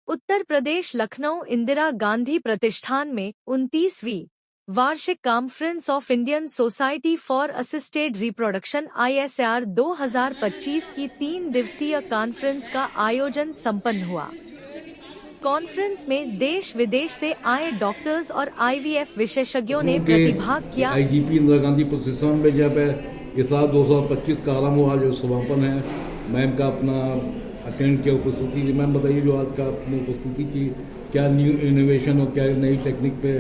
उत्तर प्रदेश लखनऊ इंदिरा गांधी प्रतिष्ठान में 29वीं वार्षिक conference of Indian society for assisted reproduction ISR 2025 की 3 दिवसीय कॉन्फ्रेंस का आयोजन संपन्न हुआ। कॉन्फ्रेंस में देश विदेश से आए डॉक्टर्स और IVF विशेषज्ञों ने प्रतिभाग किया। IGP इंदिरा गांधी प्रतिष्ठान में जब ISR 2025 का आरंभ हुआ, जो समापन है, मैम का अपना अटेंड किया, उपस्थिति थी। मैम बताइए, जो आज का अपनी उपस्थिति की, क्या न्यू इनोवेशन और क्या नई टेक्निक पे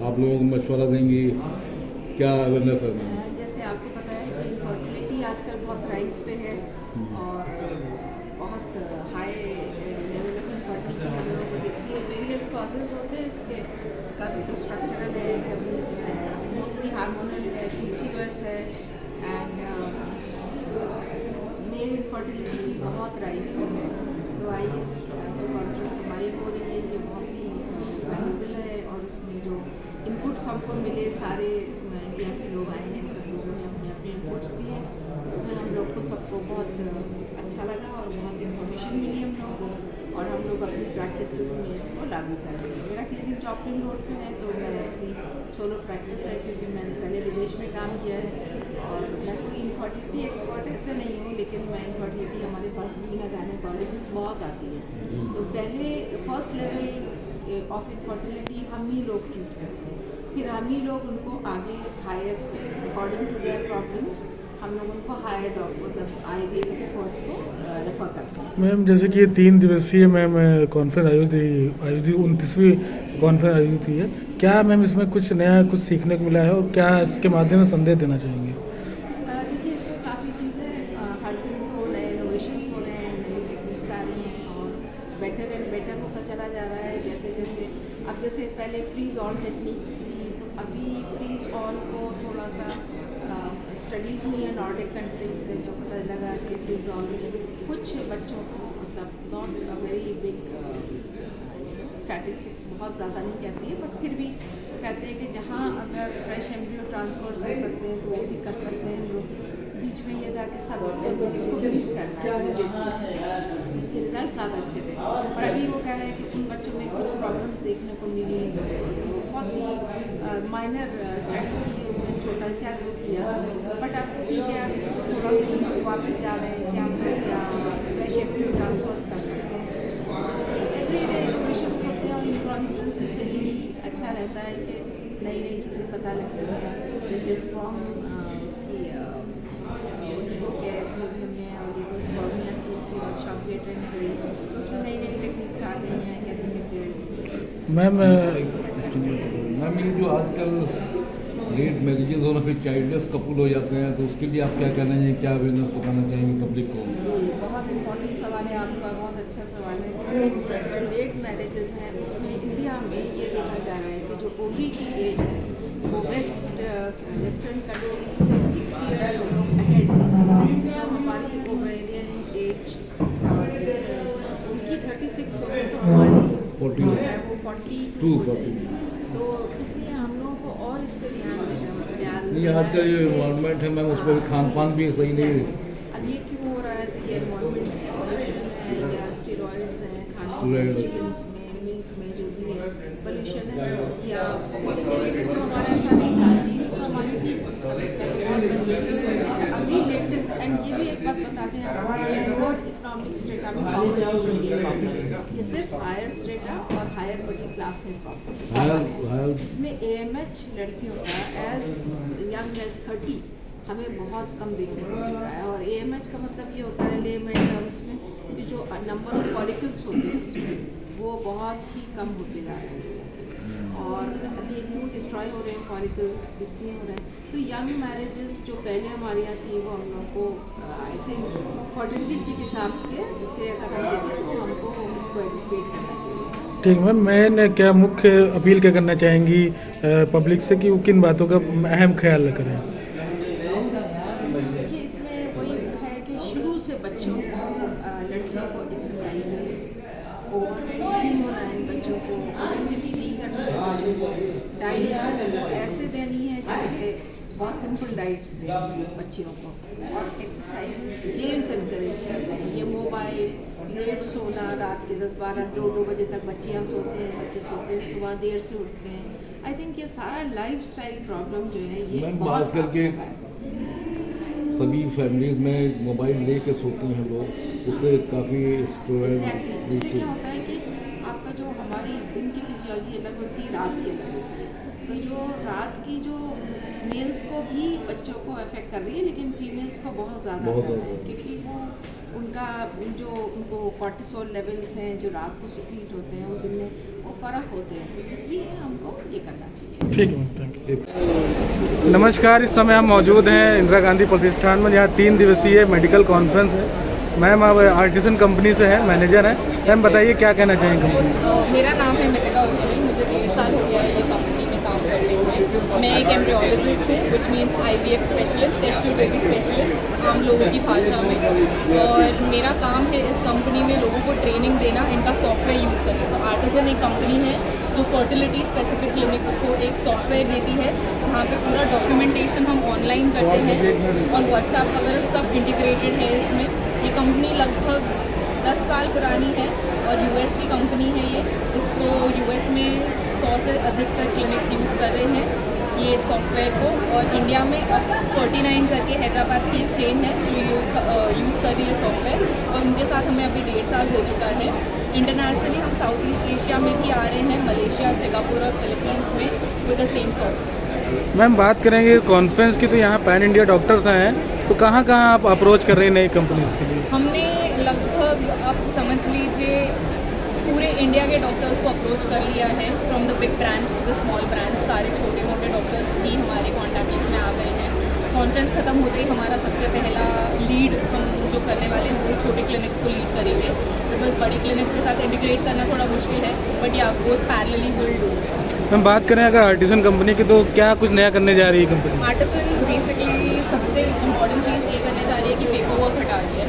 आप लोगों को मशवरा देंगी, क्या अवेयरनेस है? जैसे आपको पता है कि इनफर्टिलिटी आजकल बहुत राइज पे है और बहुत हाई लेवल ऑफ इनफर्टिलिटी हम लोगों को दिखती है। वेरियस कॉजेज होते हैं इसके, कभी तो स्ट्रक्चरल है, कभी जो है मोस्टली हार्मोनल है, PCOS है, एंड मेल इनफर्टिलिटी बहुत राइज पे है। तो आइए जो कॉन्फ्रेंस हमारी हो रही है ये बहुत ही वैल्यूबल है और इसमें जो इनपुट्स हमको मिले, सारे इंडिया से लोग आए हैं, सब लोगों ने अपने अपने इनपुट्स दिए। इसमें हम लोग को सबको बहुत अच्छा लगा और बहुत इन्फॉर्मेशन मिली हम लोगों को, और हम लोग अपनी प्रैक्टिसेस में इसको लागू कर रहे हैं। मेरा क्लिनिक चॉपलिंग रोड पे है, तो मैं अपनी सोलो प्रैक्टिस है, क्योंकि मैंने पहले विदेश में काम किया है और मैं कोई इनफर्टिलिटी एक्सपर्ट ऐसे नहीं हूँ, लेकिन मैं इनफर्टिलिटी हमारे पास भी गायनेकोलॉजिस्ट बहुत आती है। तो पहले फर्स्ट लेवल ऑफ इनफर्टिलिटी हम ही लोग ट्रीट करते हैं, फिर हम ही लोग उनको आगे hire according to their problems हम लोग उनको हायर डॉक्टर मतलब IVF एक्सपर्ट्स को रेफर करते हैं। मैम, जैसे कि ये 3 दिवसीय मैम कॉन्फ्रेंस आयोजित 29वीं कॉन्फ्रेंस आयोजित हुई है, क्या मैम इसमें कुछ नया कुछ सीखने को मिला है और क्या इसके माध्यम से संदेश देना चाहेंगे? देखिए, इसमें काफ़ी चीज़ें हर दिन तो नए इनोवेशंस हो रहे हैं, नई टेक्निक्स आ रही हैं और बेटर एंड बेटर होता चला जा रहा है। जैसे जैसे अब जैसे पहले फ्रीज ऑन टेक्निक्स थी, तो अभी फ्रीज ऑन को थोड़ा सा स्टडीज़ हुई है नॉर्डिक कंट्रीज़ में, जो पता लगा कि फ्रीज ऑन में कुछ बच्चों को मतलब not a very big statistics बहुत ज़्यादा नहीं कहती है, बट फिर भी कहते हैं कि जहाँ अगर फ्रेश एम्ब्रियो ट्रांसफर्स हो सकते हैं तो वो भी कर सकते हैं हम लोग। बीच में ये था कि सब एम्ब्रियोज को फ्रीज करना है इमीडिएटली, उसके रिजल्ट ज़्यादा अच्छे थे। और अभी वो कह रहे हैं कि उन बच्चों में कुछ प्रॉब्लम्स देखने को मिली, तो बहुत ही माइनर स्टडी थी, उसमें छोटा सा ग्रुप लिया था, बट अब ठीक है, अब इसमें थोड़ा सा ही वापस जा रहे हैं कि हम लोग क्या फ्रेश एम्ब्रियो ट्रांसफर्स कर सकते हैं। एवरीडे इनोवेशंस होते हैं और इन कॉन्फ्रेंसेस से यही अच्छा रहता है कि नई नई चीज़ें पता लगती हैं। जैसे स्पर्म उसकी केयर में भी हमने ऑलिगोस्पर्मिया की इसकी वर्कशॉप भी अटेंड करी, तो उसमें नई नई टेक्निक्स आ गई हैं, कैसे कैसे। मैम ये जो आजकल लेट मैरिजेज और फिर चाइल्डलेस कपल हो जाते हैं, तो उसके लिए आप क्या कहना चाहिए, क्या अवेयरनेस बताना चाहेंगे पब्लिक को? जी, बहुत इम्पोर्टेंट सवाल है आपका, बहुत अच्छा सवाल है। जो लेट मैरिजेस हैं उसमें इंडिया में ये देखा जा रहा है कि जो ओवरी की एज है वो वेस्टर्न कंट्रीज से 6 ईयर्स अहेड है। तो हमारी ओवेरियन एज जैसे उनकी 36 होगी तो हमारी 40 जो है वो 42 हो 40। जाएगी। तो इसलिए हम लोगों को और इस पर ध्यान देना ख्याल नहीं, आज का जो इन्वायरमेंट है मैम, उस पर खान पान भी सही नहीं है। अब ये क्यों हो रहा है, तो ये एनवायरमेंट है, पॉल्यूशन है या स्टेरॉइड्स हैं खाने में, चिकन्स में, मिल्क में जो भी पोल्यूशन है, या जेनेटिक तो हमारा ऐसा नहीं था, जीन्स तो हमारी ठीक थी, सब पहले बहुत बच्चे अभी लेटेस्ट। एंड ये भी एक बात बताते हैं ये लोअर इकोनॉमिक स्टेटा में प्रॉब्लम, ये सिर्फ हायर स्टेटा और हायर मिडिल क्लास में प्रॉब्लम। इसमें AMH लड़कियों का एज यंग एज 30 हमें बहुत कम देखने को मिल रहा है, और AMH का मतलब ये होता है लेमेन टर्म्स में कि जो नंबर ऑफ फॉलिकल्स होते हैं उसमें वो बहुत ही कम होते जा रहे हैं, और अभी न्यू डिस्ट्रॉय हो रहे हैं फॉलिकल्स, इसलिए हो रहे हैं। तो यंग मैरिजेस जो पहले हमारे यहाँ थी वो हम लोग को आई थिंक फर्टिलिटी के हिसाब से अगर हम देखें तो हमको उसको एडुकेट करना चाहिए। ठीक मैम, मैंने क्या मुख्य अपील क्या करना चाहेंगी पब्लिक से कि वो किन बातों का अहम ख्याल करें? देखिए, इसमें वही है कि शुरू से बच्चों को लड़कियों को एक्सरसाइजेस नहीं होना है, बच्चों को ओबेसिटी नहीं करनी है, बच्चों को डाइट को ऐसे देनी है जैसे बहुत सिंपल डाइट्स दें बच्चियों को, और एक्सरसाइजेस गेम्स एनकरेज करते हैं। ये मोबाइल लेट सोना, रात के 10-12, 2-2 बजे तक बच्चियाँ सोती हैं, बच्चे सोते हैं, सुबह देर से उठते हैं। आई थिंक ये सारा लाइफस्टाइल प्रॉब्लम जो है ये मैम बहुत बात करके सभी फैमिलीज में मोबाइल लेके सोते हैं लोग, उससे काफ़ी एग्जैक्टली उससे क्या होता है कि आपका जो हमारी दिन की फिजियोलॉजी अलग होती है, रात की अलग होती है। तो जो रात की जो मेल्स को भी बच्चों को अफेक्ट कर रही है, लेकिन फीमेल्स को बहुत ज़्यादा बहुत कर रही है, ज़्यादा। क्योंकि वो उनका जो उनको कॉर्टिसोल लेवल्स हैं जो रात को सिक्रीट होते हैं, वो दिन में वो फ़र्क होते हैं, तो इसलिए हमको ये करना चाहिए। ठीक है, थैंक यू। नमस्कार, इस समय हम मौजूद हैं इंदिरा गांधी प्रतिष्ठान में, यहाँ 3 दिवसीय मेडिकल कॉन्फ्रेंस है। मैम अब आर्टिसन कंपनी से है, मैनेजर हैं। मैम बताइए क्या कहना चाहिए कंपनी? मेरा नाम है मितिका उच्छी, मुझे 1.5 साल हो गया है ये कंपनी में काम करने में। मैं एक एम्ब्रियोलॉजिस्ट हूँ, which means IVF specialist, test tube baby specialist आम लोगों की भाषा में। और मेरा काम है इस कंपनी में लोगों को ट्रेनिंग देना, इनका सॉफ्टवेयर यूज़ करना। सो आर्टिसन एक कंपनी है जो फर्टिलिटी स्पेसिफिक क्लिनिक्स को एक सॉफ्टवेयर देती है, जहाँ पे पूरा डॉक्यूमेंटेशन हम ऑनलाइन करते हैं और व्हाट्सएप वगैरह सब इंटीग्रेटेड है इसमें। ये कंपनी लगभग 10 साल पुरानी है और US की कंपनी है ये। इसको US में 100 से अधिकतर क्लिनिक्स यूज़ कर रहे हैं ये सॉफ्टवेयर को। और इंडिया में अब 49 करके हैदराबाद की एक चेन है जो यूज़ कर रही है सॉफ्टवेयर, और उनके साथ हमें अभी 1.5 साल हो चुका है। इंटरनेशनली हम साउथ ईस्ट एशिया में भी आ रहे हैं, मलेशिया, सिंगापुर और फिलीपींस में with the same software. Ma'am बात करेंगे कॉन्फ्रेंस की, तो यहाँ पैन इंडिया डॉक्टर्स आए हैं, तो कहाँ कहाँ आप अप्रोच कर रहे हैं नई कंपनीज के लिए? हमने लगभग अब समझ लीजिए पूरे इंडिया के डॉक्टर्स को अप्रोच कर लिया है, from the big brands to the small brands. सारे छोटे मोटे डॉक्टर्स भी हमारे कॉन्टैक्ट लिस्ट में आ गए हैं। कॉन्फ्रेंस खत्म होते ही हमारा सबसे पहला लीड हम जो करने वाले हैं वो छोटे क्लिनिक्स को लीड करेंगे, बिकॉज बड़ी क्लिनिक्स के साथ इंटीग्रेट करना थोड़ा मुश्किल है, बट या बोथ पैरेलली विल डू। हम बात करें अगर आर्टिसन कंपनी की, तो क्या कुछ नया करने जा रही है कंपनी? आर्टिसन बेसिकली सबसे इम्पॉर्टेंट चीज़ ये करने जा रही है कि पेपर वर्क हटा रही है।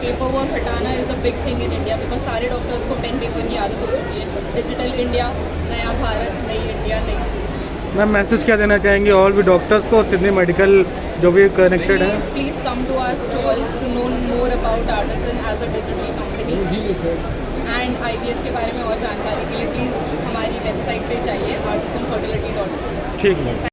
पेपर वर्क हटाना is a big thing in India, because सारे डॉक्टर्स को पेन पेपर की आदत हो चुकी है। डिजिटल इंडिया, नया भारत, नई इंडिया, नई सोच। मैम मैसेज क्या देना चाहेंगे ऑल भी डॉक्टर्स को और सिडनी मेडिकल जो भी कनेक्टेड है? Please come to our stall to know more about artisan as a digital company, and IVF के बारे में और जानकारी के लिए प्लीज़ हमारी वेबसाइट पे जाइए artisanfertility.com। ठीक है।